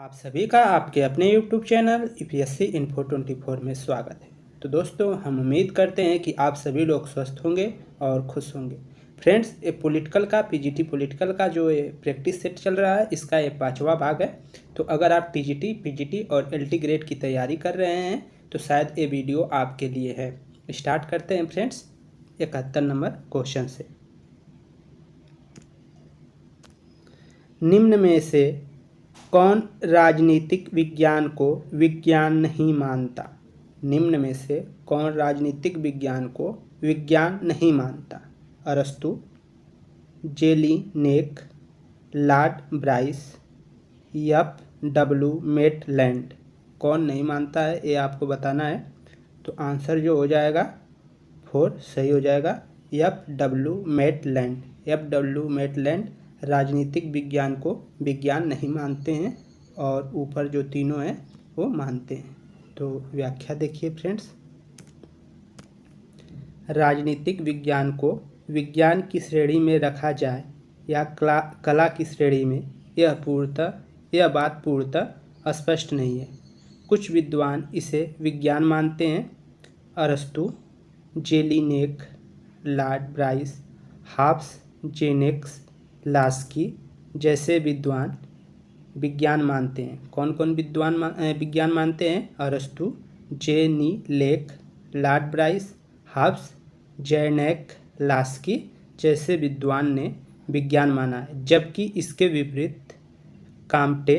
आप सभी का आपके अपने YouTube चैनल यूपीएससी इन्फो 24 में स्वागत है। तो दोस्तों, हम उम्मीद करते हैं कि आप सभी लोग स्वस्थ होंगे और खुश होंगे। फ्रेंड्स, ये पॉलिटिकल का पीजीटी पॉलिटिकल का जो ये प्रैक्टिस सेट चल रहा है, इसका ये 5वां भाग है। तो अगर आप टीजीटी, पीजीटी और एलटी ग्रेड की तैयारी कर रहे हैं तो शायद ये वीडियो आपके लिए है। स्टार्ट करते हैं फ्रेंड्स 71 नंबर क्वेश्चन से। निम्न में से कौन राजनीतिक विज्ञान को विज्ञान नहीं मानता? निम्न में से कौन राजनीतिक विज्ञान को विज्ञान नहीं मानता? अरस्तु, Jellinek, Lord Bryce, F.W.. Maitland. कौन नहीं मानता है ये आपको बताना है। तो आंसर जो हो जाएगा 4 सही हो जाएगा, एफ.डब्ल्यू. मेटलैंड। एफ.डब्ल्यू. मेटलैंड राजनीतिक विज्ञान को विज्ञान नहीं मानते हैं और ऊपर जो तीनों हैं वो मानते हैं। तो व्याख्या देखिए फ्रेंड्स। राजनीतिक विज्ञान को विज्ञान की श्रेणी में रखा जाए या कला की श्रेणी में, यह बात पूर्णतः स्पष्ट नहीं है। कुछ विद्वान इसे विज्ञान मानते हैं। अरस्तु, Jellinek, Lord Bryce, Hobbes, Jenks, Laski जैसे विद्वान विज्ञान मानते हैं। कौन कौन विद्वान विज्ञान मानते हैं? अरस्तु, जेनिलेक, लॉर्ड ब्राइस, हॉब्स, जेनेक, लास्की जैसे विद्वान ने विज्ञान माना है। जबकि इसके विपरीत काम्टे,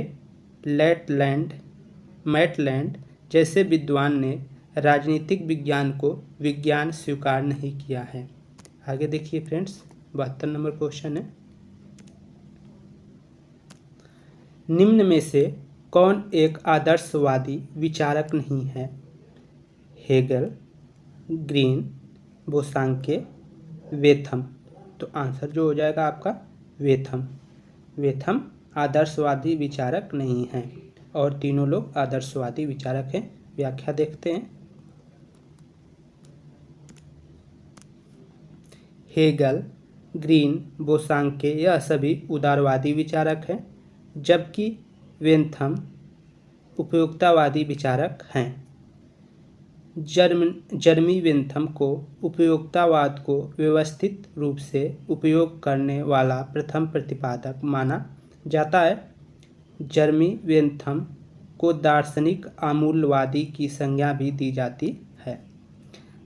मैटलैंड जैसे विद्वान ने राजनीतिक विज्ञान को विज्ञान स्वीकार नहीं किया है। आगे देखिए फ्रेंड्स, 72 नंबर क्वेश्चन है। निम्न में से कौन एक आदर्शवादी विचारक नहीं है? Hegel, Green, Bosanquet, Bentham. तो आंसर जो हो जाएगा आपका वेथम आदर्शवादी विचारक नहीं है और तीनों लोग आदर्शवादी विचारक हैं। व्याख्या देखते हैं। हेगल, ग्रीन, बोसांके यह सभी उदारवादी विचारक हैं, जबकि वेथम उपयोगितावादी विचारक हैं। जर्मी वेथम को उपयोगितावाद को व्यवस्थित रूप से उपयोग करने वाला प्रथम प्रतिपादक माना जाता है। जर्मी वेथम को दार्शनिक आमूलवादी की संज्ञा भी दी जाती है।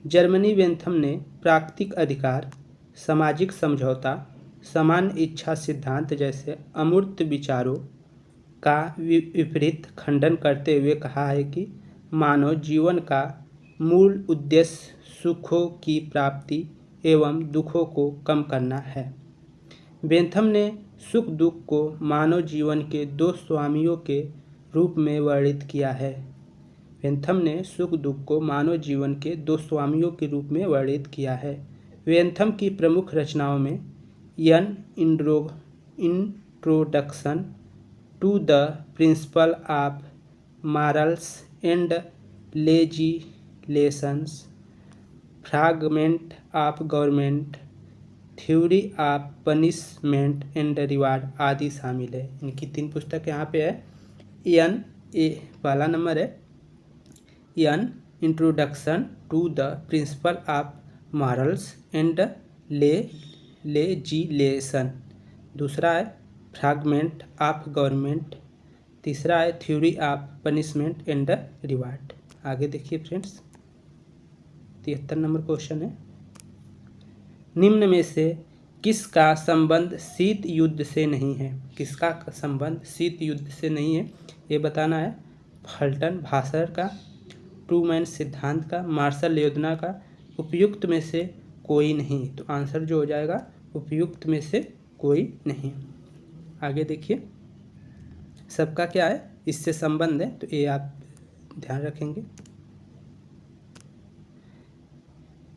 जर्मनी वेथम ने प्राकृतिक अधिकार, सामाजिक समझौता, सामान्य इच्छा सिद्धांत जैसे अमूर्त विचारों का विपरीत खंडन करते हुए कहा है कि मानव जीवन का मूल उद्देश्य सुखों की प्राप्ति एवं दुखों को कम करना है। वेथम ने सुख दुख को मानव जीवन के दो स्वामियों के रूप में वर्णित किया है। वेथम ने सुख दुख को मानव जीवन के दो स्वामियों के रूप में वर्णित किया है। वेथम की प्रमुख रचनाओं में an introduction to the principle of morals and legislations, fragment of government, theory of punishment and reward आदि शामिल है। इनकी 3 पुस्तक यहाँ पे है। पहला नंबर है an introduction to the principle of morals and legislation, दूसरा है फ्रैगमेंट ऑफ गवर्नमेंट, तीसरा है theory of punishment and reward. आगे देखिए फ्रेंड्स, 73 नंबर क्वेश्चन है। निम्न में से किसका संबंध शीत युद्ध से नहीं है? किसका संबंध शीत युद्ध से नहीं है ये बताना है। फल्टन भाषण का, ट्रूमैन सिद्धांत का, मार्शल योजना का, उपयुक्त में से कोई नहीं। तो आंसर जो हो जाएगा उपयुक्त में से कोई नहीं। आगे देखिए, सबका क्या है, इससे संबंध है, तो ये आप ध्यान रखेंगे।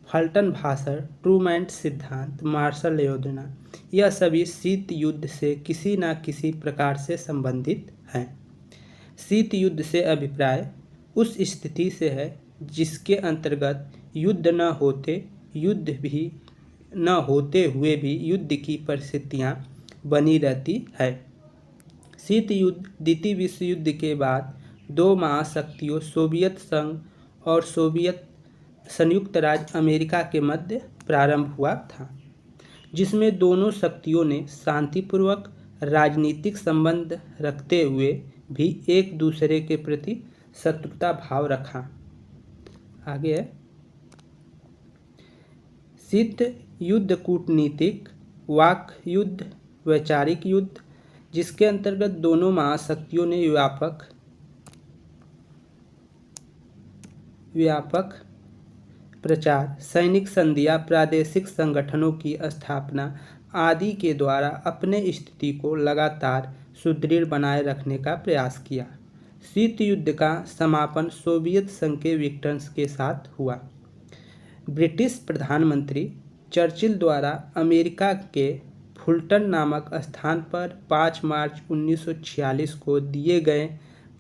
फल्टन भाषण, ट्रूमैन सिद्धांत, मार्शल योजना यह सभी शीत युद्ध से किसी न किसी प्रकार से संबंधित हैं। शीत युद्ध से अभिप्राय उस स्थिति से है जिसके अंतर्गत युद्ध न होते हुए भी युद्ध की परिस्थितियां बनी रहती है। शीत युद्ध द्वितीय विश्व युद्ध के बाद दो महाशक्तियों सोवियत संघ और सोवियत संयुक्त राज्य अमेरिका के मध्य प्रारंभ हुआ था, जिसमें दोनों शक्तियों ने शांतिपूर्वक राजनीतिक संबंध रखते हुए भी एक दूसरे के प्रति शत्रुता भाव रखा। आगे है शीत युद्ध कूटनीतिक, वाक युद्ध, वैचारिक युद्ध, जिसके अंतर्गत दोनों महाशक्तियों ने व्यापक प्रचार, सैनिक संधियां, प्रादेशिक संगठनों की स्थापना आदि के द्वारा अपने स्थिति को लगातार सुदृढ़ बनाए रखने का प्रयास किया। शीत युद्ध का समापन सोवियत संघ के विघटन के साथ हुआ। ब्रिटिश प्रधानमंत्री चर्चिल द्वारा अमेरिका के फुलटन नामक स्थान पर 5 मार्च 1946 को दिए गए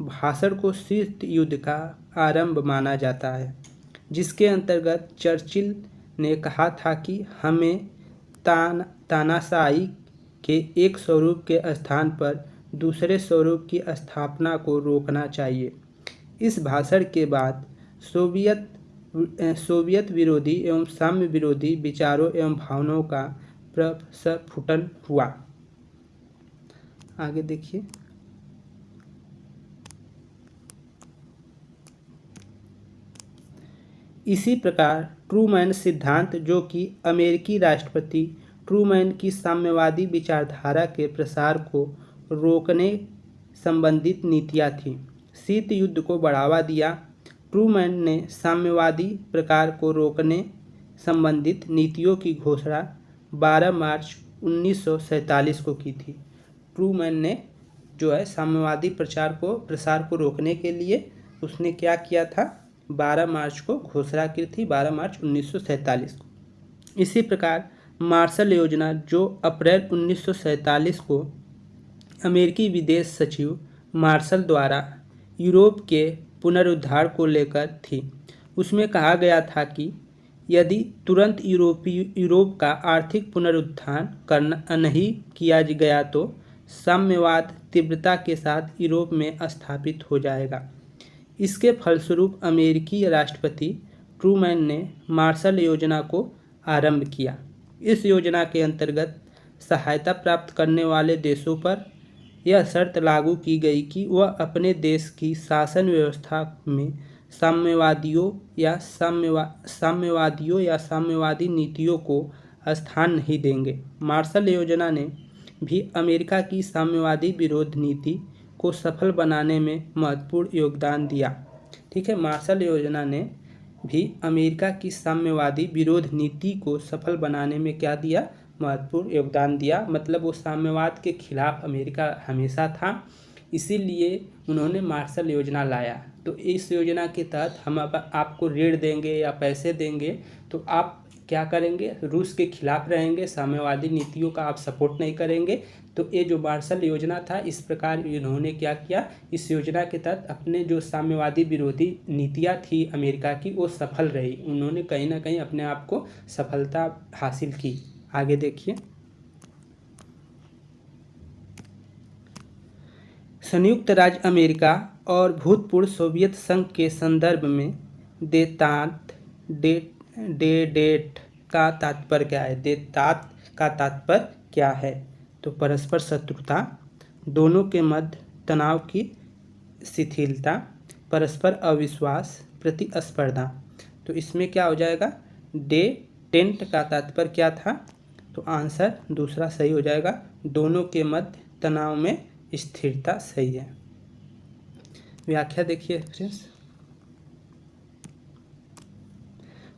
भाषण को शीत युद्ध का आरंभ माना जाता है, जिसके अंतर्गत चर्चिल ने कहा था कि हमें तानाशाही के एक स्वरूप के स्थान पर दूसरे स्वरूप की स्थापना को रोकना चाहिए। इस भाषण के बाद सोवियत विरोधी एवं साम्य विरोधी विचारों एवं भावनाओं का प्रस्फुटन हुआ। आगे देखिए इसी प्रकार ट्रूमैन सिद्धांत, जो कि अमेरिकी राष्ट्रपति ट्रूमैन की साम्यवादी विचारधारा के प्रसार को रोकने संबंधित नीतियां थीं, शीत युद्ध को बढ़ावा दिया। ट्रूमैन ने साम्यवादी प्रकार को रोकने संबंधित नीतियों की घोषणा 12 मार्च 1947 को की थी। ट्रूमैन ने जो है साम्यवादी प्रसार को रोकने के लिए उसने क्या किया था, 12 मार्च को घोषणा की थी, 12 मार्च 1947 को। इसी प्रकार मार्शल योजना, जो अप्रैल 1947 को अमेरिकी विदेश सचिव मार्शल द्वारा यूरोप के पुनरुद्धार को लेकर थी, उसमें कहा गया था कि यदि तुरंत यूरोप का आर्थिक पुनरुत्थान नहीं किया गया तो साम्यवाद तीव्रता के साथ यूरोप में स्थापित हो जाएगा। इसके फलस्वरूप अमेरिकी राष्ट्रपति ट्रूमैन ने मार्शल योजना को आरंभ किया। इस योजना के अंतर्गत सहायता प्राप्त करने वाले देशों पर यह शर्त लागू की गई कि वह अपने देश की शासन व्यवस्था में साम्यवादियों या साम्यवादी नीतियों को स्थान नहीं देंगे। मार्शल योजना ने भी अमेरिका की साम्यवादी विरोध नीति को सफल बनाने में महत्वपूर्ण योगदान दिया। ठीक है, मार्शल योजना ने भी अमेरिका की साम्यवादी विरोध नीति को सफल बनाने में क्या दिया, महत्वपूर्ण योगदान दिया। मतलब वो साम्यवाद के खिलाफ अमेरिका हमेशा था, इसीलिए उन्होंने मार्शल योजना लाया। तो इस योजना के तहत हम आपको ऋण देंगे या पैसे देंगे तो आप क्या करेंगे, रूस के खिलाफ रहेंगे, साम्यवादी नीतियों का आप सपोर्ट नहीं करेंगे। तो ये जो मार्शल योजना था, इस प्रकार इन्होंने क्या किया, इस योजना के तहत अपने जो साम्यवादी विरोधी नीतियाँ थी अमेरिका की, वो सफल रही। उन्होंने कहीं ना कहीं अपने आप को सफलता हासिल की। आगे देखिए, संयुक्त राज्य अमेरिका और भूतपूर्व सोवियत संघ के संदर्भ में देतात का तात्पर्य क्या है? देतात का तात्पर्य क्या है? तो परस्पर शत्रुता, दोनों के मध्य तनाव की शिथिलता, परस्पर अविश्वास, प्रतिस्पर्धा। तो इसमें क्या हो जाएगा, डेटेंट का तात्पर्य क्या था? तो आंसर दूसरा सही हो जाएगा, दोनों के मध्य तनाव में स्थिरता सही है। व्याख्या देखिए फ्रेंड्स,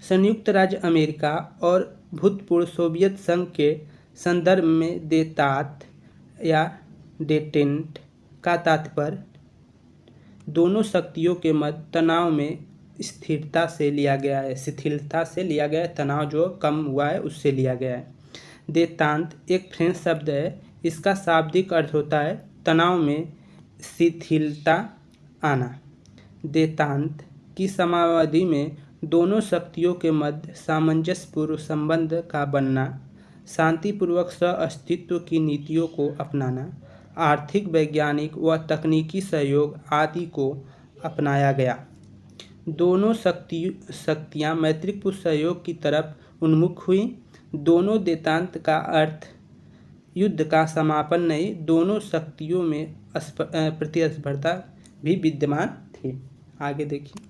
संयुक्त राज्य अमेरिका और भूतपूर्व सोवियत संघ के संदर्भ में देतात या डेटेंट का तात्पर्य दोनों शक्तियों के मध्य तनाव में स्थिरता से लिया गया है, शिथिलता से लिया गया है, तनाव जो कम हुआ है उससे लिया गया है। देतांत एक फ्रेंच शब्द है, इसका शाब्दिक अर्थ होता है तनाव में शिथिलता आना। देतांत की समावधि में दोनों शक्तियों के मध्य सामंजस्यपूर्ण संबंध का बनना, शांतिपूर्वक सह अस्तित्व की नीतियों को अपनाना, आर्थिक, वैज्ञानिक व तकनीकी सहयोग आदि को अपनाया गया। दोनों शक्तियाँ मैत्रीपूर्ण सहयोग की तरफ उन्मुख हुई। दोनों देशांत का अर्थ युद्ध का समापन नहीं, दोनों शक्तियों में प्रतिस्पर्धा भी विद्यमान थी। आगे देखिए,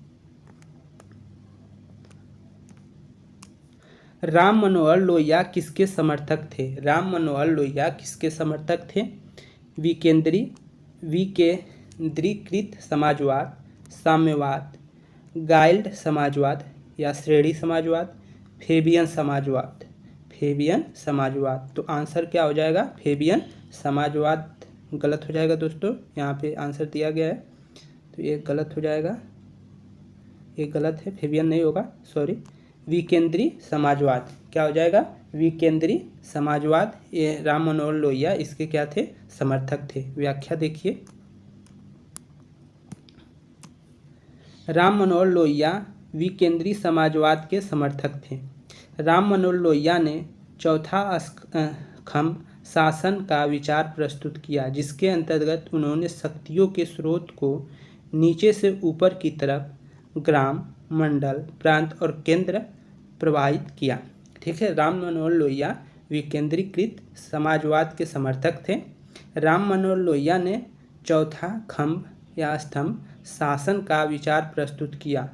राम मनोहर लोहिया किसके समर्थक थे? राम मनोहर लोहिया किसके समर्थक थे? विकेंद्रीकृत समाजवाद, साम्यवाद, गाइल्ड समाजवाद या श्रेणी समाजवाद, फेबियन समाजवाद। फेबियन समाजवाद। तो आंसर क्या हो जाएगा? फेबियन समाजवाद गलत हो जाएगा दोस्तों। यहाँ पे आंसर दिया गया है तो ये गलत हो जाएगा, ये गलत है, फेबियन नहीं होगा, सॉरी। विकेंद्री समाजवाद क्या हो जाएगा? विकेंद्री समाजवाद। ये राम मनोहर लोहिया इसके क्या थे? समर्थक थे। व्याख्या देखिए, राम मनोहर लोहिया विकेंद्री समाजवाद के समर्थक थे। राम मनोहर लोहिया ने चौथा स्तंभ शासन का विचार प्रस्तुत किया, जिसके अंतर्गत उन्होंने शक्तियों के स्रोत को नीचे से ऊपर की तरफ ग्राम, मंडल, प्रांत और केंद्र प्रवाहित किया। ठीक है, राम मनोहर लोहिया विकेंद्रीकृत समाजवाद के समर्थक थे। राम मनोहर लोहिया ने चौथा खंभ या स्तंभ शासन का विचार प्रस्तुत किया।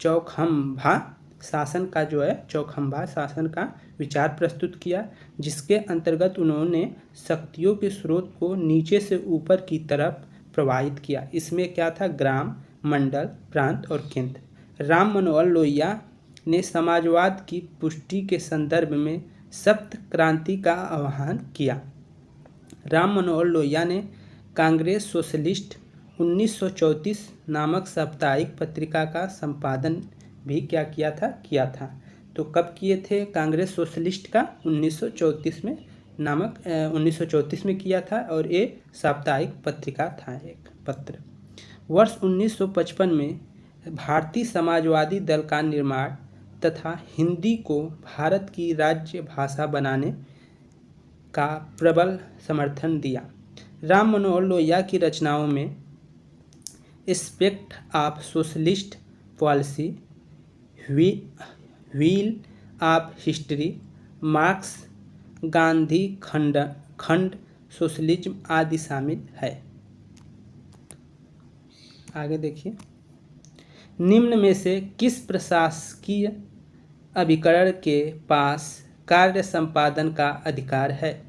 चौखंभा शासन का जो है, चौखंभा शासन का विचार प्रस्तुत किया, जिसके अंतर्गत उन्होंने शक्तियों के स्रोत को नीचे से ऊपर की तरफ प्रवाहित किया। इसमें क्या था? ग्राम, मंडल, प्रांत और केंद्र। राम मनोहर लोहिया ने समाजवाद की पुष्टि के संदर्भ में सप्त क्रांति का आह्वान किया। राम मनोहर लोहिया ने कांग्रेस सोशलिस्ट 1934 नामक साप्ताहिक पत्रिका का संपादन भी क्या किया था? तो कब किए थे कांग्रेस सोशलिस्ट का? 1934 में नामक 1934 में किया था और ये साप्ताहिक पत्रिका था, एक पत्र। वर्ष 1955 में भारतीय समाजवादी दल का निर्माण तथा हिंदी को भारत की राज्य भाषा बनाने का प्रबल समर्थन दिया। राम मनोहर लोहिया की रचनाओं में aspect of socialist policy, wheel of history, marks, Gandhi खंड सोशलिज्म आदि शामिल है। आगे देखिए, निम्न में से किस प्रशासकीय अभिकरण के पास कार्य संपादन का अधिकार है?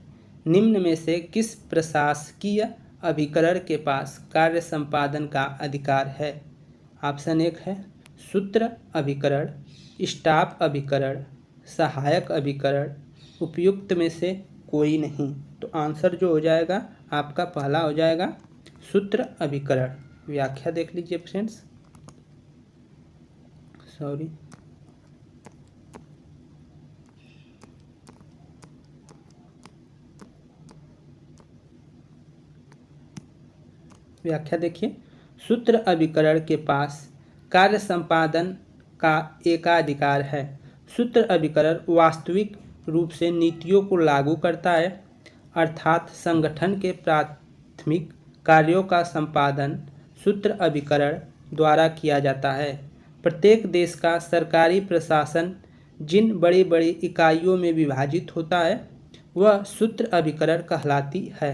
निम्न में से किस प्रशासकीय अभिकरण के पास कार्य संपादन का अधिकार है? ऑप्शन 1 है सूत्र अभिकरण, स्टाफ अभिकरण, सहायक अभिकरण, उपयुक्त में से कोई नहीं। तो आंसर जो हो जाएगा आपका पहला हो जाएगा सूत्र अभिकरण। व्याख्या देख लीजिए फ्रेंड्स, सॉरी, व्याख्या देखिए, सूत्र अभिकरण के पास कार्य संपादन का एकाधिकार है। सूत्र अभिकरण वास्तविक रूप से नीतियों को लागू करता है, अर्थात संगठन के प्राथमिक कार्यों का संपादन सूत्र अभिकरण द्वारा किया जाता है। प्रत्येक देश का सरकारी प्रशासन जिन बड़ी बड़ी इकाइयों में विभाजित होता है वह सूत्र अभिकरण कहलाती है।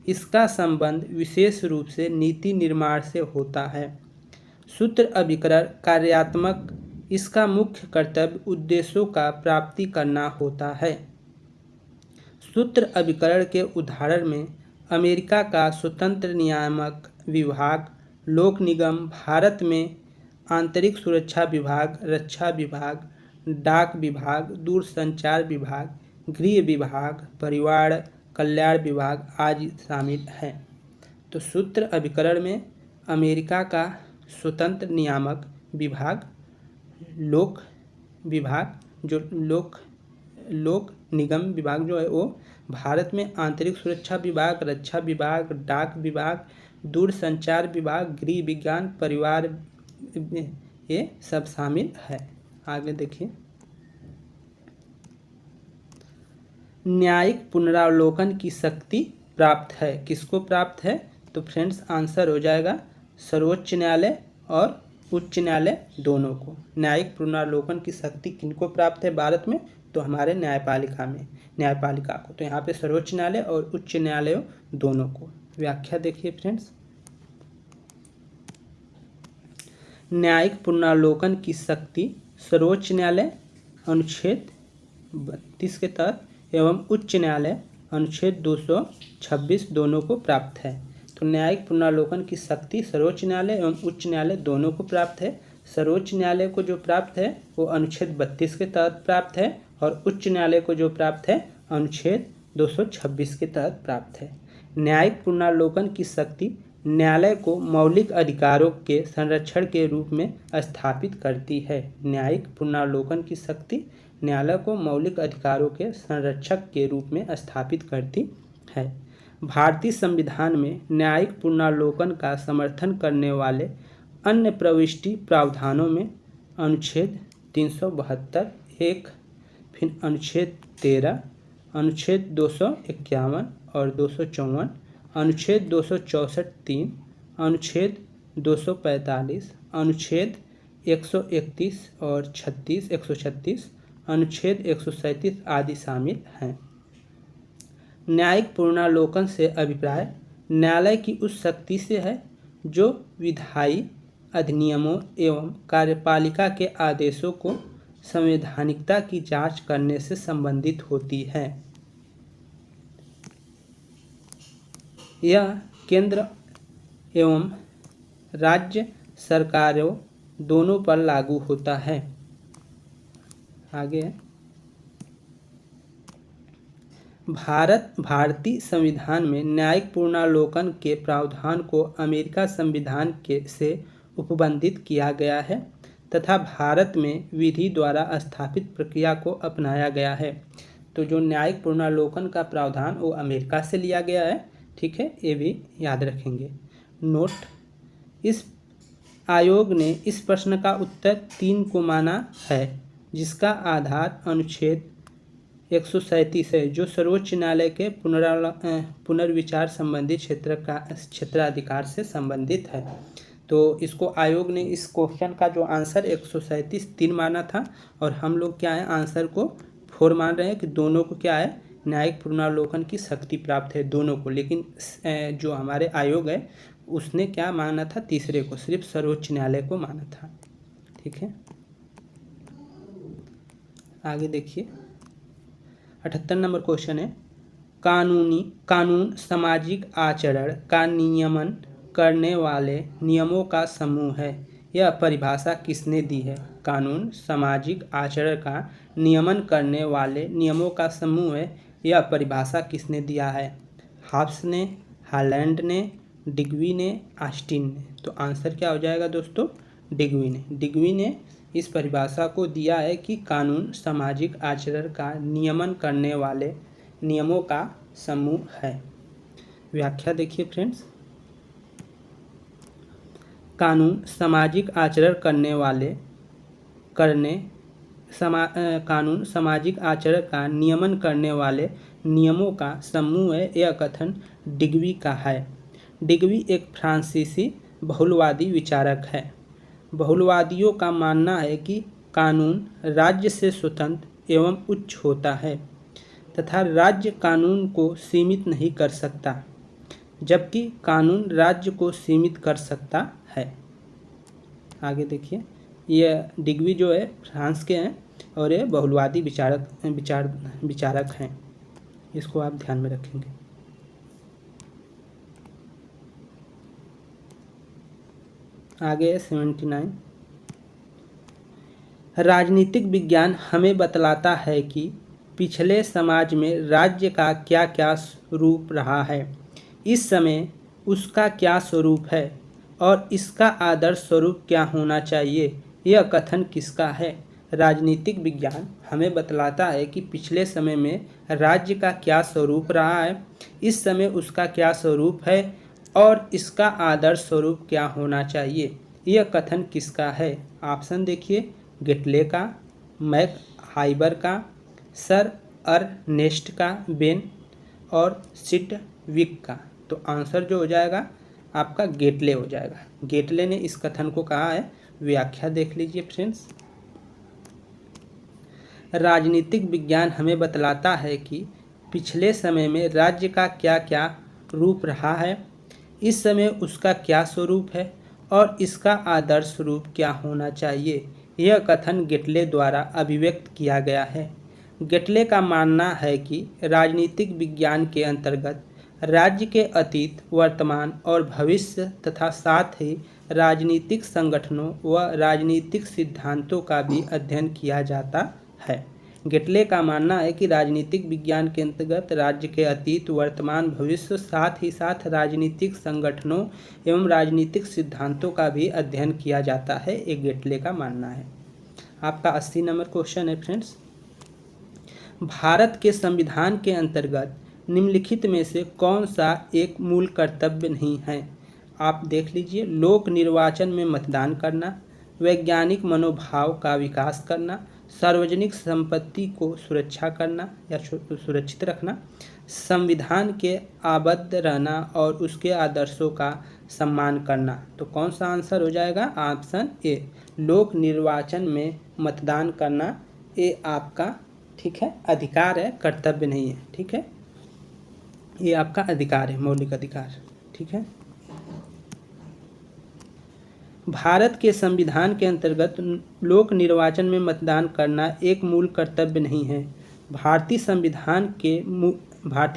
इसका संबंध विशेष रूप से नीति निर्माण से होता है। सूत्र अभिकरण कार्यात्मक, इसका मुख्य कर्तव्य उद्देश्यों का प्राप्ति करना होता है। सूत्र अभिकरण के उदाहरण में अमेरिका का स्वतंत्र नियामक विभाग, लोक निगम, भारत में आंतरिक सुरक्षा विभाग, रक्षा विभाग, डाक विभाग, दूरसंचार विभाग, गृह विभाग, परिवार कल्याण विभाग आदि शामिल हैं। तो सूत्र अभिकरण में अमेरिका का स्वतंत्र नियामक विभाग, लोक विभाग जो लोक निगम विभाग जो है वो, भारत में आंतरिक सुरक्षा विभाग, रक्षा विभाग, डाक विभाग, दूरसंचार विभाग, गृह विज्ञान, परिवार, ये सब शामिल है। आगे देखिए, न्यायिक पुनरावलोकन की शक्ति प्राप्त है। किसको प्राप्त है? तो फ्रेंड्स आंसर हो जाएगा सर्वोच्च न्यायालय और उच्च न्यायालय दोनों को। न्यायिक पुनरावलोकन की शक्ति किनको प्राप्त है भारत में? तो हमारे न्यायपालिका को। तो यहाँ पे सर्वोच्च न्यायालय और उच्च न्यायालय दोनों को। व्याख्या देखिए फ्रेंड्स, न्यायिक पुनरावलोकन की शक्ति सर्वोच्च न्यायालय अनुच्छेद 32 के तहत एवं उच्च न्यायालय अनुच्छेद 226 दोनों को प्राप्त है। तो न्यायिक पुनरावलोकन की शक्ति सर्वोच्च न्यायालय एवं उच्च न्यायालय दोनों को प्राप्त है। सर्वोच्च न्यायालय को जो प्राप्त है वो अनुच्छेद 32 के तहत प्राप्त है और उच्च न्यायालय को जो प्राप्त है अनुच्छेद 226 के तहत प्राप्त है। न्यायिक पुनरावलोकन की शक्ति न्यायालय को मौलिक अधिकारों के संरक्षण के रूप में स्थापित करती है। न्यायिक पुनरावलोकन की शक्ति न्यायालय को मौलिक अधिकारों के संरक्षक के रूप में स्थापित करती है। भारतीय संविधान में न्यायिक पुनरावलोकन का समर्थन करने वाले अन्य प्रविष्टि प्रावधानों में अनुच्छेद 372 एक, फिर अनुच्छेद 13, अनुच्छेद 251 और 254, अनुच्छेद 264 3, अनुच्छेद 245, अनुच्छेद 131 और 136, अनुच्छेद 137 आदि शामिल हैं। न्यायिक पुनरावलोकन से अभिप्राय न्यायालय की उस शक्ति से है जो विधायी अधिनियमों एवं कार्यपालिका के आदेशों को संवैधानिकता की जांच करने से संबंधित होती है। यह केंद्र एवं राज्य सरकारों दोनों पर लागू होता है। आगे भारतीय संविधान में न्यायिक पुनरावलोकन के प्रावधान को अमेरिका संविधान से उपबंधित किया गया है तथा भारत में विधि द्वारा स्थापित प्रक्रिया को अपनाया गया है। तो जो न्यायिक पुनरावलोकन का प्रावधान वो अमेरिका से लिया गया है, ठीक है, ये भी याद रखेंगे। नोट, इस आयोग ने इस प्रश्न का उत्तर 3 को माना है जिसका आधार अनुच्छेद 137 है जो सर्वोच्च न्यायालय के पुनर्विचार संबंधी क्षेत्राधिकार से संबंधित है। तो इसको आयोग ने इस क्वेश्चन का जो आंसर 137 3 माना था और हम लोग क्या है आंसर को 4 मान रहे हैं कि दोनों को क्या है न्यायिक पुनरावलोकन की शक्ति प्राप्त है दोनों को। लेकिन जो हमारे आयोग है उसने क्या माना था, तीसरे को, सिर्फ सर्वोच्च न्यायालय को माना था। ठीक है, आगे देखिए 78 नंबर क्वेश्चन है, कानून सामाजिक आचरण का नियमन करने वाले नियमों का समूह है। यह परिभाषा किसने दी है? कानून सामाजिक आचरण का नियमन करने वाले नियमों का समूह है। यह परिभाषा किसने दिया है? हाब्स ने, हालैंड ने, डिग्वी ने, ऑस्टिन ने। तो आंसर क्या हो जाएगा दोस्तों? डिग्वी ने। डिग्वी ने इस परिभाषा को दिया है कि कानून सामाजिक आचरण का नियमन करने वाले नियमों का समूह है। व्याख्या देखिए फ्रेंड्स, कानून सामाजिक आचरण कानून सामाजिक आचरण का नियमन करने वाले नियमों का समूह है। यह कथन डिग्वी का है। डिग्वी एक फ्रांसीसी बहुलवादी विचारक है। बहुलवादियों का मानना है कि कानून राज्य से स्वतंत्र एवं उच्च होता है तथा राज्य कानून को सीमित नहीं कर सकता, जबकि कानून राज्य को सीमित कर सकता है। आगे देखिए, ये डिग्वी जो है फ्रांस के हैं और ये बहुलवादी विचारक हैं। इसको आप ध्यान में रखेंगे। आगे 79, राजनीतिक विज्ञान हमें बतलाता है कि पिछले समाज में राज्य का क्या क्या रूप रहा है, इस समय उसका क्या स्वरूप है और इसका आदर्श स्वरूप क्या होना चाहिए। यह कथन किसका है? राजनीतिक विज्ञान हमें बतलाता है कि पिछले समय में राज्य का क्या स्वरूप रहा है, इस समय उसका क्या स्वरूप है और इसका आदर्श स्वरूप क्या होना चाहिए। यह कथन किसका है? ऑप्शन देखिए, गेटले का, मैक हाइबर का, सर अर्नेस्ट का बेन और सिट विक का। तो आंसर जो हो जाएगा आपका गेटले हो जाएगा। गेटले ने इस कथन को कहा है। व्याख्या देख लीजिए फ्रेंड्स। राजनीतिक विज्ञान हमें बतलाता है कि पिछले समय में राज्य का क्या क्या रूप रहा है, इस समय उसका क्या स्वरूप है और इसका आदर्श रूप क्या होना चाहिए। यह कथन गेटले द्वारा अभिव्यक्त किया गया है। गेटले का मानना है कि राजनीतिक विज्ञान के अंतर्गत राज्य के अतीत, वर्तमान और भविष्य तथा साथ ही राजनीतिक संगठनों व राजनीतिक सिद्धांतों का भी अध्ययन किया जाता है। गेटले का मानना है कि राजनीतिक विज्ञान के अंतर्गत राज्य के अतीत, वर्तमान, भविष्य साथ ही साथ राजनीतिक संगठनों एवं राजनीतिक सिद्धांतों का भी अध्ययन किया जाता है। एक गेटले का मानना है। आपका 80 नंबर क्वेश्चन है फ्रेंड्स। भारत के संविधान के अंतर्गत निम्नलिखित में से कौन सा एक मूल कर्तव्य नहीं है। आप देख लीजिए। लोक निर्वाचन में मतदान करना, वैज्ञानिक मनोभाव का विकास करना, सार्वजनिक संपत्ति को सुरक्षा करना या सुरक्षित रखना, संविधान के आबद्ध रहना और उसके आदर्शों का सम्मान करना। तो कौन सा आंसर हो जाएगा? ऑप्शन ए, लोक निर्वाचन में मतदान करना। ये आपका ठीक है अधिकार है, कर्तव्य नहीं है। ठीक है, ये आपका अधिकार है, मौलिक अधिकार। ठीक है। भारत के संविधान के अंतर्गत लोक निर्वाचन में मतदान करना एक मूल कर्तव्य नहीं है। भारतीय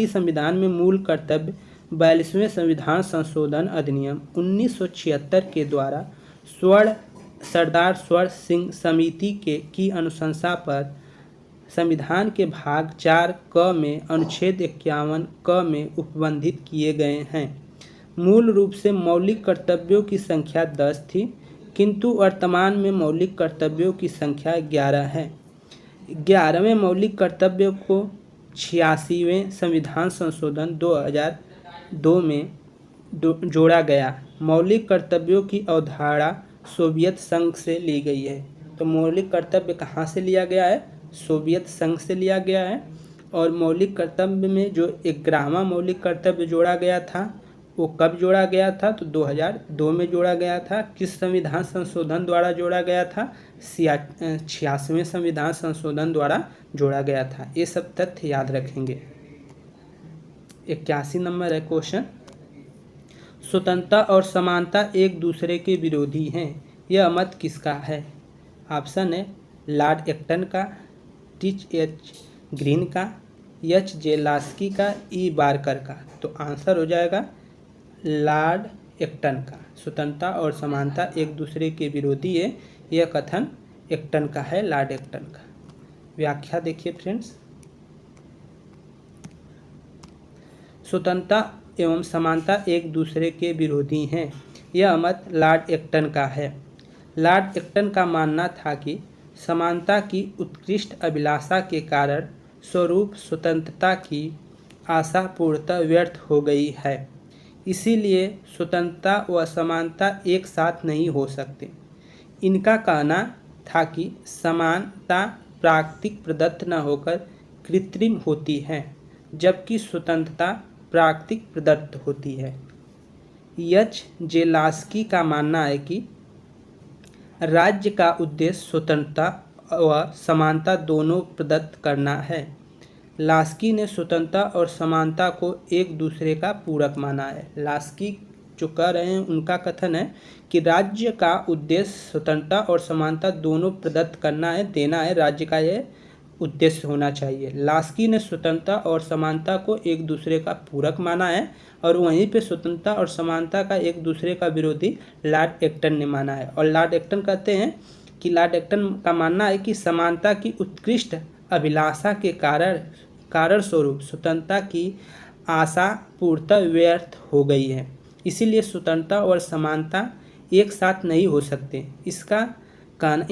संविधान में मूल कर्तव्य 42वें संविधान संशोधन अधिनियम 1976 के द्वारा सरदार स्वर्ण सिंह समिति की अनुशंसा पर संविधान के भाग 4 क में अनुच्छेद 51 क में उपबंधित किए गए हैं। मूल रूप से मौलिक कर्तव्यों की संख्या 10 थी, किंतु वर्तमान में मौलिक कर्तव्यों की संख्या 11 है। 11वें मौलिक कर्तव्य को 86वें संविधान संशोधन 2002 में जोड़ा गया। मौलिक कर्तव्यों की अवधारणा सोवियत संघ से ली गई है। तो मौलिक कर्तव्य कहाँ से लिया गया है? सोवियत संघ से लिया गया है। और मौलिक कर्तव्य में जो 11वां मौलिक कर्तव्य जोड़ा गया था वो कब जोड़ा गया था? तो 2002 में जोड़ा गया था। किस संविधान संशोधन द्वारा जोड़ा गया था? 86वें संविधान संशोधन द्वारा जोड़ा गया था। ये सब तथ्य याद रखेंगे। 81 नंबर है क्वेश्चन। स्वतंत्रता और समानता एक दूसरे के विरोधी हैं, यह मत किसका है? ऑप्शन है लॉर्ड एक्टन का, टी.एच. ग्रीन का, एच.जे. लास्की का, ई. बारकर का। तो आंसर हो जाएगा लॉर्ड एक्टन का। स्वतंत्रता और समानता एक दूसरे के विरोधी है, यह कथन एक्टन का है, लॉर्ड एक्टन का। व्याख्या देखिए फ्रेंड्स। स्वतंत्रता एवं समानता एक दूसरे के विरोधी हैं, यह मत लॉर्ड एक्टन का है। लॉर्ड एक्टन का मानना था कि समानता की उत्कृष्ट अभिलाषा के कारण स्वरूप स्वतंत्रता की आशा पूर्णतः व्यर्थ हो गई है। इसीलिए स्वतंत्रता व समानता एक साथ नहीं हो सकते। इनका कहना था कि समानता प्राकृतिक प्रदत्त न होकर कृत्रिम होती है, जबकि स्वतंत्रता प्राकृतिक प्रदत्त होती है। एच.जे. लास्की का मानना है कि राज्य का उद्देश्य स्वतंत्रता व समानता दोनों प्रदत्त करना है। लास्की ने स्वतंत्रता और समानता को एक दूसरे का पूरक माना है। लास्की जो कह रहे हैं उनका कथन है कि राज्य का उद्देश्य स्वतंत्रता और समानता दोनों प्रदत्त करना है, देना है, राज्य का यह उद्देश्य होना चाहिए। लास्की ने स्वतंत्रता और समानता को एक दूसरे का पूरक माना है और वहीं पे स्वतंत्रता और समानता का एक दूसरे का विरोधी लॉर्ड एक्टन ने माना है। और लॉर्ड एक्टन कहते हैं कि लॉर्ड एक्टन का मानना है कि समानता की उत्कृष्ट अभिलाषा के कारण स्वरूप स्वतंत्रता की आशा पूर्णतः व्यर्थ हो गई है। इसीलिए स्वतंत्रता और समानता एक साथ नहीं हो सकते।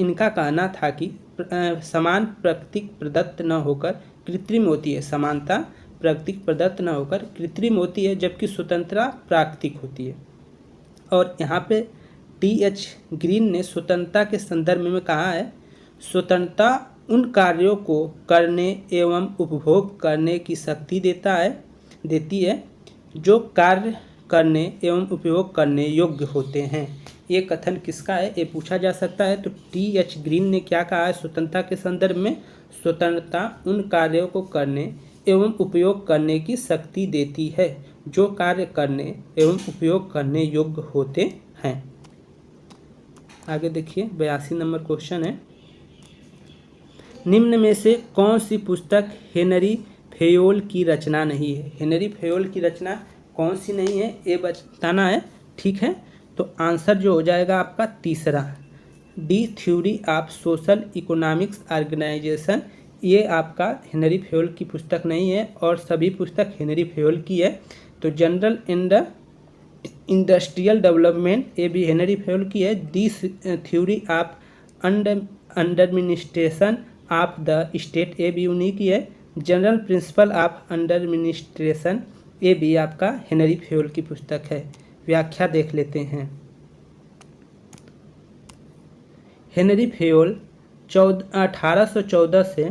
इनका कहना था कि समान प्राकृतिक प्रदत्त न होकर कृत्रिम होती है। समानता प्राकृतिक प्रदत्त न होकर कृत्रिम होती है, जबकि स्वतंत्रता प्राकृतिक होती है। और यहाँ पे टी.एच. ग्रीन ने स्वतंत्रता के संदर्भ में कहा है, स्वतंत्रता उन कार्यों को करने एवं उपभोग करने की शक्ति देती है जो कार्य करने एवं उपयोग करने योग्य होते हैं। ये कथन किसका है, ये पूछा जा सकता है। तो T.H. ग्रीन ने क्या कहा है स्वतंत्रता के संदर्भ में, स्वतंत्रता उन कार्यों को करने एवं उपयोग करने की शक्ति देती है जो कार्य करने एवं उपयोग करने योग्य होते हैं। आगे देखिए 82 नंबर क्वेश्चन है, निम्न में से कौन सी पुस्तक हेनरी फेयोल की रचना नहीं है। हेनरी फेयोल की रचना कौन सी नहीं है ये बताना है, ठीक है। तो आंसर जो हो जाएगा आपका तीसरा, the theory of social economics organization, ये आपका हेनरी फेयोल की पुस्तक नहीं है और सभी पुस्तक हेनरी फेयोल की है। तो general in the industrial development, ये भी हेनरी फेयोल की है। The theory of administration of the state, ये भी उन्हीं की है। जनरल प्रिंसिपल ऑफ अंडरमिनिस्ट्रेशन, ये भी आपका हेनरी फेयोल की पुस्तक है। व्याख्या देख लेते हैं। हेनरी फेयोल 1814 से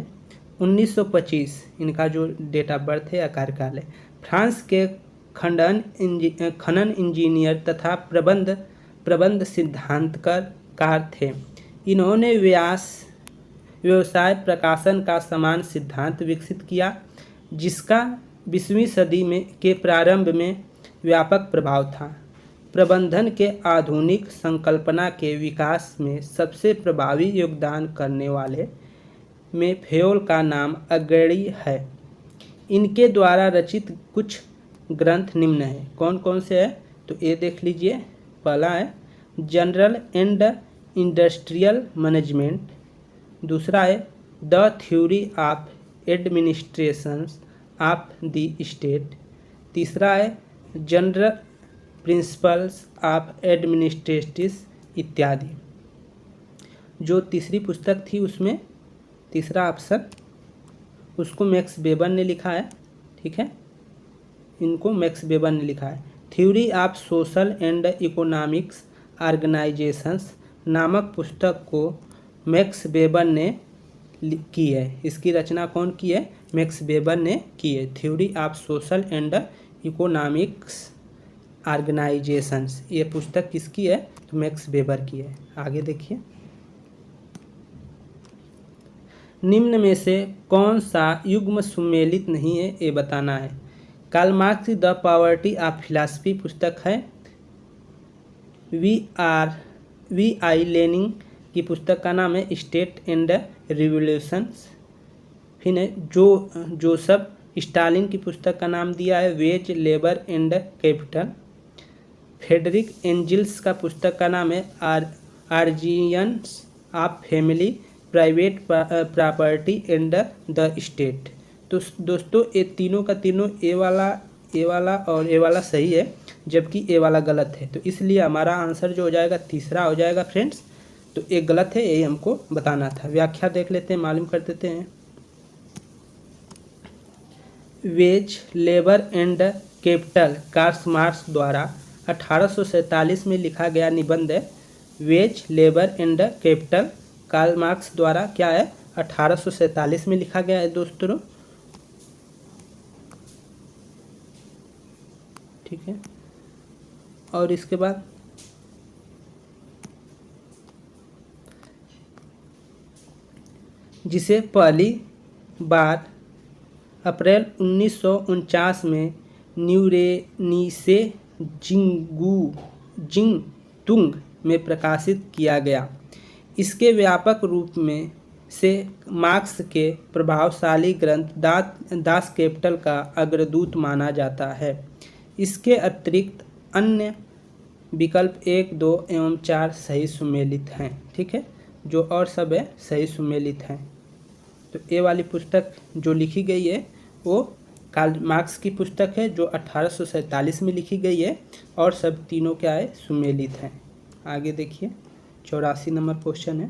1925 इनका जो डेट ऑफ बर्थ है या कार्यकाल है। फ्रांस के खनन इंजीनियर तथा प्रबंध सिद्धांतकार थे। इन्होंने व्यवसाय प्रकाशन का समान सिद्धांत विकसित किया, जिसका 20वीं सदी के प्रारंभ में व्यापक प्रभाव था। प्रबंधन के आधुनिक संकल्पना के विकास में सबसे प्रभावी योगदान करने वाले में फेयोल का नाम अग्रणी है। इनके द्वारा रचित कुछ ग्रंथ निम्न है। कौन कौन से है, तो ये देख लीजिए। पहला है जनरल एंड इंडस्ट्रियल मैनेजमेंट, दूसरा है the theory of administration of the state, तीसरा है जनरल प्रिंसिपल्स ऑफ एडमिनिस्ट्रेटिव इत्यादि। जो तीसरी पुस्तक थी उसमें तीसरा ऑप्शन उसको मैक्स वेबर ने लिखा है, ठीक है, इनको मैक्स वेबर ने लिखा है। Theory of social and economics organisations नामक पुस्तक को मैक्स वेबर ने की है। इसकी रचना कौन की है, मैक्स वेबर ने की है। Theory of social and economics organisations, ये पुस्तक किसकी है, तो मैक्स वेबर की है। आगे देखिए, निम्न में से कौन सा युग्म सुमेलित नहीं है ये बताना है। Karl Marx the poverty of philosophy पुस्तक है। V.I. लेनिन की पुस्तक का नाम है स्टेट एंड रिवोल्यूशंस। फिर है जोसेफ स्टालिन की पुस्तक का नाम दिया है wage, labour and capital. Friedrich Engels का पुस्तक का नाम है origins of family, private property and the state. तो दोस्तों ये तीनों का तीनों ए वाला और ए वाला सही है, जबकि ए वाला गलत है। तो इसलिए हमारा आंसर जो हो जाएगा तीसरा हो जाएगा फ्रेंड्स। तो एक गलत है, यही हमको बताना था। व्याख्या देख लेते हैं, मालूम कर देते हैं। Wage, labour and capital Karl Marx द्वारा 1847 में लिखा गया निबंध है। Wage, labour and capital Karl Marx द्वारा क्या है, 1847 में लिखा गया है दोस्तों, ठीक है। और इसके बाद जिसे पहली बार अप्रैल 1949 में न्यूरेनीसे जिंगतुंग में प्रकाशित किया गया। इसके व्यापक रूप में से मार्क्स के प्रभावशाली ग्रंथ दास कैपिटल का अग्रदूत माना जाता है। इसके अतिरिक्त अन्य विकल्प 1, 2 एवं 4 सही सुमेलित हैं, ठीक है। जो और सब है सही सुमेलित हैं। तो ये वाली पुस्तक जो लिखी गई है वो कार्ल मार्क्स की पुस्तक है जो 1847 में लिखी गई है, और सब तीनों क्या है, सुमेलित हैं। आगे देखिए 84 नंबर क्वेश्चन है,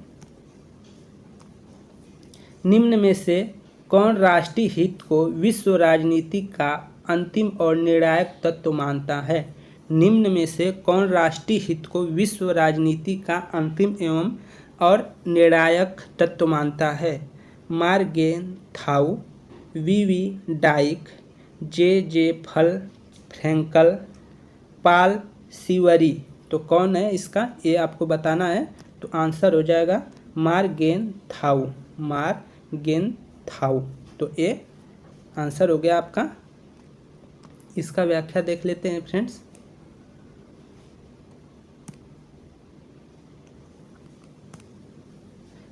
निम्न में से कौन राष्ट्रीय हित को विश्व राजनीति का अंतिम और निर्णायक तत्व मानता है। निम्न में से कौन राष्ट्रीय हित को विश्व राजनीति का अंतिम एवं और निर्णायक तत्व मानता है। Morgenthau, V.V. Dyke, J.J. Frankel, Paul Seabury. तो कौन है इसका, ये आपको बताना है। तो आंसर हो जाएगा मार्गेनथाउ, मार्गेनथाउ। तो ये आंसर हो गया आपका। इसका व्याख्या देख लेते हैं फ्रेंड्स।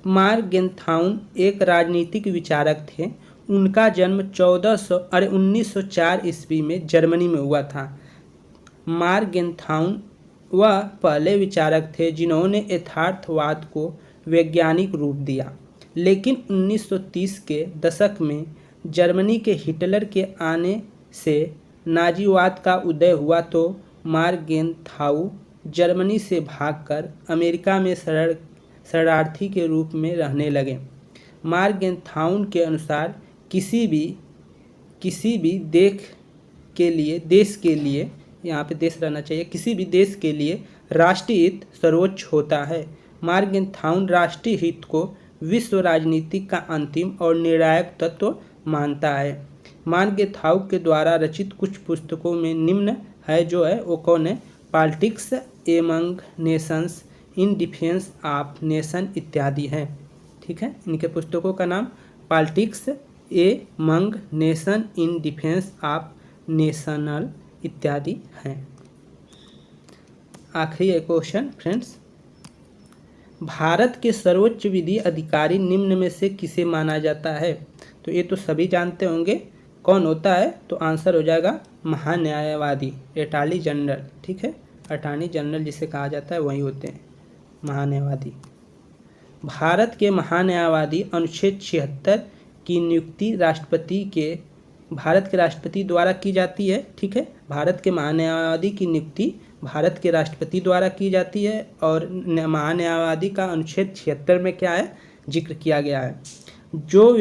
मार्गेनथाउन एक राजनीतिक विचारक थे। उनका जन्म 1904 ईस्वी में जर्मनी में हुआ था। मार्गेनथाउन वह पहले विचारक थे जिन्होंने यथार्थवाद को वैज्ञानिक रूप दिया। लेकिन 1930 के दशक में जर्मनी के हिटलर के आने से नाजीवाद का उदय हुआ तो मार्गेनथाउ जर्मनी से भागकर अमेरिका में शरणार्थी के रूप में रहने लगे। मार्गेनथाउन के अनुसार किसी भी देश के लिए यहाँ पे देश रहना चाहिए, किसी भी देश के लिए राष्ट्रीय हित सर्वोच्च होता है। मार्गेनथाउन राष्ट्रीय हित को विश्व राजनीति का अंतिम और निर्णायक तत्व मानता है। मार्गेनथाउ के द्वारा रचित कुछ पुस्तकों में निम्न है, जो है वो कौन है, politics among Nations, in defence of nation इत्यादि हैं। ठीक है, इनके पुस्तकों का नाम politics among nation, in defence of national इत्यादि हैं। आखिरी एक क्वेश्चन फ्रेंड्स, भारत के सर्वोच्च विधि अधिकारी निम्न में से किसे माना जाता है। तो ये तो सभी जानते होंगे कौन होता है। तो आंसर हो जाएगा महान्यायवादी, अटॉर्नी जनरल। ठीक है, अटॉर्नी जनरल जिसे कहा जाता है वही होते हैं महान्यायवादी। भारत के महान्यायवादी अनुच्छेद 76 की नियुक्ति भारत के राष्ट्रपति द्वारा की जाती है। ठीक है, भारत के महान्यायवादी की नियुक्ति भारत के राष्ट्रपति द्वारा की जाती है। और महान्यायवादी का अनुच्छेद 76 में क्या है, जिक्र किया गया है। जो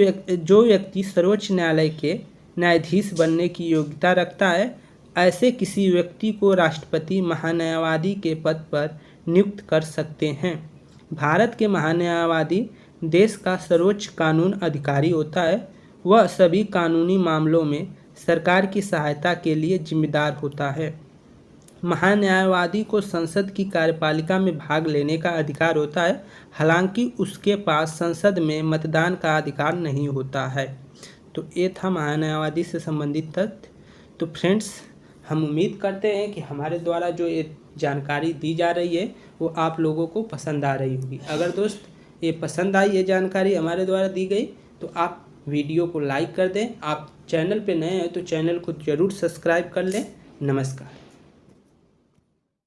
व्यक्ति सर्वोच्च न्यायालय के न्यायाधीश बनने की योग्यता रखता है, ऐसे किसी व्यक्ति को राष्ट्रपति महान्यायवादी के पद पर नियुक्त कर सकते हैं। भारत के महान्यायवादी देश का सर्वोच्च कानून अधिकारी होता है। वह सभी कानूनी मामलों में सरकार की सहायता के लिए जिम्मेदार होता है। महान्यायवादी को संसद की कार्यपालिका में भाग लेने का अधिकार होता है, हालांकि उसके पास संसद में मतदान का अधिकार नहीं होता है। तो ये था महान्यायवादी से संबंधित तथ्य। तो फ्रेंड्स, हम उम्मीद करते हैं कि हमारे द्वारा जो ये जानकारी दी जा रही है वो आप लोगों को पसंद आ रही होगी। अगर दोस्त ये पसंद आई, ये जानकारी हमारे द्वारा दी गई, तो आप वीडियो को लाइक कर दें। आप चैनल पे नए हैं तो चैनल को ज़रूर सब्सक्राइब कर लें। नमस्कार।